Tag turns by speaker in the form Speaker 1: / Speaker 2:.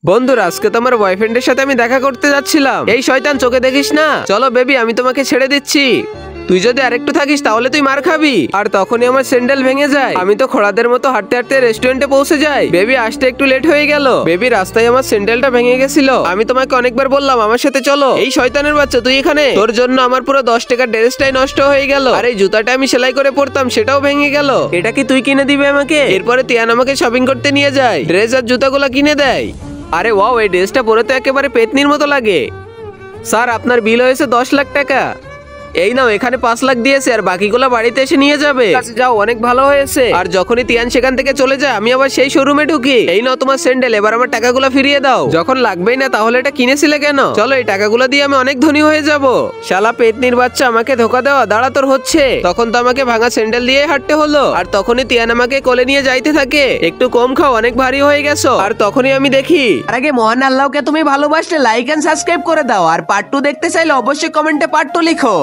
Speaker 1: বন্ধুরা আজকে তোমার বয়ফ্রেন্ডের সাথে আমি দেখা করতে যাচ্ছিলাম। এই শয়তান চোখে দেখিস না? চলো বেবি আমি তোমাকে ছেড়ে দিচ্ছি, তুই যদি আরেকটু থাকিস তাহলে তুই মার খাবি। আর তখনই আমার স্যান্ডেল ভেঙে যায়। আমি তো খোড়াদের মতো হাঁটতে হাঁটতে রেস্টুরেন্টে পৌঁছে যাই। বেবি আসতে একটু লেট হয়ে গেল। বেবি রাস্তায় আমার স্যান্ডেলটা ভেঙে গেছিল। আমি তোমাকে অনেকবার বললাম আমার সাথে চলো। এই শয়তানের বাচ্চা তুই এখানে? তোর জন্য আমার পুরো 10 টাকার ড্রেসটাই নষ্ট হয়ে গেল। আর এই জুতাটা আমি সেলাই করে পরতাম সেটাও ভেঙে গেল। এটা কি তুই কিনে দিবি আমাকে? এরপরে তিয়ান আমাকে শপিং করতে নিয়ে যায়, ড্রেস আর জুতাগুলো কিনে দেয়। আরে ওয়াও, এই ড্রেসটা পরে তো একেবারে পেতনির মতো লাগে। স্যার আপনার বিল হয়েছে 10 লাখ টাকা। এই নাও, এখানে 5 লাখ দিয়েছে আর বাকিগুলো বাড়িতে এসে নিয়ে যাবে। যাও, অনেক ভালো হয়েছে। আর যখনই তিয়ান সেখান থেকে চলে যায় আমি আবার সেই শোরুমে ঢুকি। এই নাও তোমার স্যান্ডেল, এবার আমার টাকাগুলো ফিরিয়ে দাও। যখন লাগবেই না তাহলে এটা কিনেছিলে কেন? চলো এই টাকাগুলো দিয়ে আমি অনেক ধনী হয়ে যাব। শালা পেতনির বাচ্চা, আমাকে ধোকা দেওয়া দাঁড়া তোর হচ্ছে। তখন তো আমাকে ভাঙা স্যান্ডেল দিয়ে হাঁটতে হলো। আর তখনই তিয়ান আমাকে কোলে নিয়ে যাইতে থাকে। একটু কম খাও, অনেক ভারী হয়ে গেছো। আর তখনই আমি দেখি,
Speaker 2: আর আগে মহান আল্লাহকে তুমি ভালোবাসলে লাইক এন্ড সাবস্ক্রাইব করে দাও। আর পার্ট 2 দেখতে চাইলে অবশ্যই কমেন্টে পার্ট 2 লিখো।